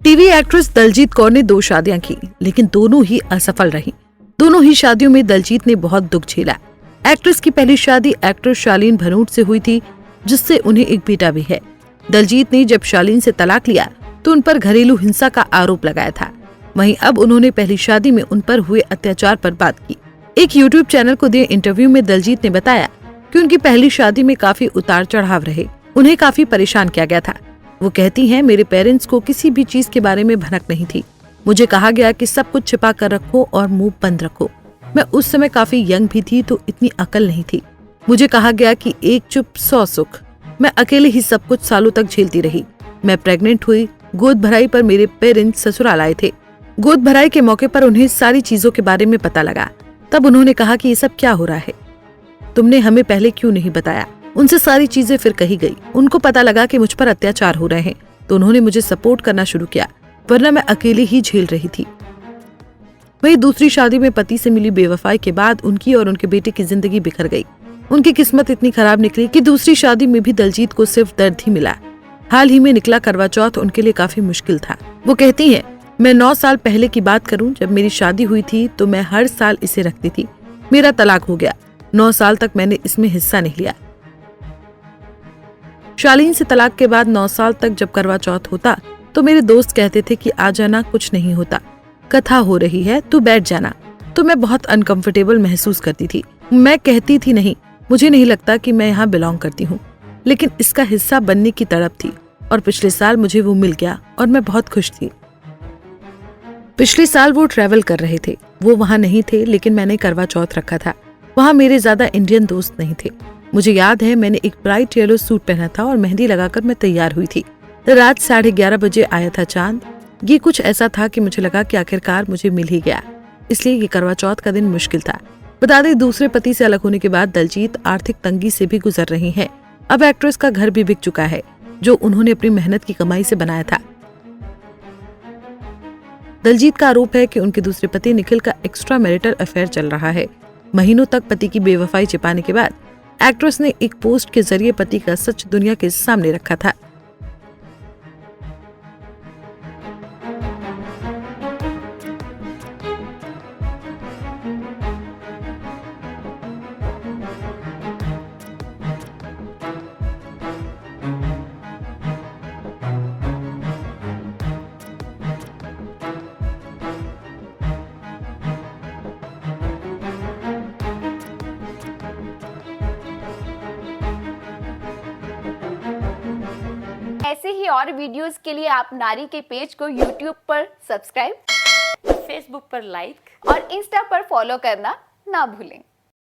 TV actress Daljit Kaur ने 2 शादियां की, लेकिन दोनों ही असफल रहीं। दोनों ही शादियों में दलजीत ने बहुत दुख झेला। एक्ट्रेस की पहली शादी एक्टर शालीन भनोट से हुई थी, जिससे उन्हें एक बेटा भी है। दलजीत ने जब शालीन से तलाक लिया तो उन पर घरेलू हिंसा का आरोप लगाया था। वहीं अब उन्होंने पहली शादी में उन पर हुए अत्याचार पर बात की। एक यूट्यूब चैनल को दिए इंटरव्यू में दलजीत ने बताया कि उनकी पहली शादी में काफी उतार चढ़ाव रहे, उन्हें काफी परेशान किया गया था। वो कहती हैं, मेरे पेरेंट्स को किसी भी चीज के बारे में भनक नहीं थी। मुझे कहा गया कि सब कुछ छिपा कर रखो और मुंह बंद रखो। मैं उस समय काफी यंग भी थी तो इतनी अकल नहीं थी। मुझे कहा गया कि एक चुप 100 सुख। मैं अकेले ही सब कुछ सालों तक झेलती रही। मैं प्रेग्नेंट हुई। गोद भराई पर मेरे पेरेंट्स ससुराल आए थे। गोद भराई के मौके पर उन्हें सारी चीजों के बारे में पता लगा। तब उन्होंने कहा कि ये सब क्या हो रहा है, तुमने हमें पहले क्यों नहीं बताया। उनसे सारी चीजें फिर कही गई। उनको पता लगा कि मुझ पर अत्याचार हो रहे हैं तो उन्होंने मुझे सपोर्ट करना शुरू किया, वरना मैं अकेले ही झेल रही थी। वही दूसरी शादी में पति से मिली बेवफाई के बाद उनकी और उनके बेटे की जिंदगी बिखर गई। उनकी किस्मत इतनी खराब निकली कि दूसरी शादी में भी दलजीत को सिर्फ दर्द ही मिला। हाल ही में निकला करवा चौथ उनके लिए काफी मुश्किल था। वो कहती हैं, मैं 9 साल पहले की बात करूं, जब मेरी शादी हुई थी तो मैं हर साल इसे रखती थी। मेरा तलाक हो गया। 9 साल तक मैंने इसमें हिस्सा नहीं लिया। शालीन से तलाक के बाद 9 साल तक जब करवा चौथ होता तो मेरे दोस्त कहते थे कि आ जाना, कुछ नहीं होता, कथा हो रही है, तू बैठ जाना। तो मैं बहुत अनकंफर्टेबल महसूस करती थी। मैं कहती थी, नहीं, मुझे नहीं लगता कि मैं यहाँ बिलोंग करती हूँ, लेकिन इसका हिस्सा बनने की तड़प थी और पिछले साल मुझे वो मिल गया और मैं बहुत खुश थी। पिछले साल वो ट्रैवल कर रहे थे। वो वहाँ नहीं थे, लेकिन मैंने करवा चौथ रखा था। वहाँ मेरे ज्यादा इंडियन दोस्त नहीं थे। मुझे याद है, मैंने एक ब्राइट येलो सूट पहना था और मेहंदी लगाकर मैं तैयार हुई थी। रात 11:30 बजे आया था चांद। ये कुछ ऐसा था कि मुझे लगा कि आखिरकार मुझे मिल ही गया। इसलिए ये करवा चौथ का दिन मुश्किल था। बता दें, दूसरे पति से अलग होने के बाद दलजीत आर्थिक तंगी से भी गुजर रही हैं। अब एक्ट्रेस का घर भी बिक चुका है, जो उन्होंने अपनी मेहनत की कमाई से बनाया था। दलजीत का आरोप है कि उनके दूसरे पति निखिल का एक्स्ट्रा मैरिटल अफेयर चल रहा है। महीनों तक पति की बेवफाई छिपाने के बाद एक्ट्रेस ने एक पोस्ट के जरिए पति का सच दुनिया के सामने रखा था। ऐसे ही और वीडियोस के लिए आप नारी के पेज को YouTube पर सब्सक्राइब, फेसबुक पर लाइक और इंस्टा पर फॉलो करना ना भूलें।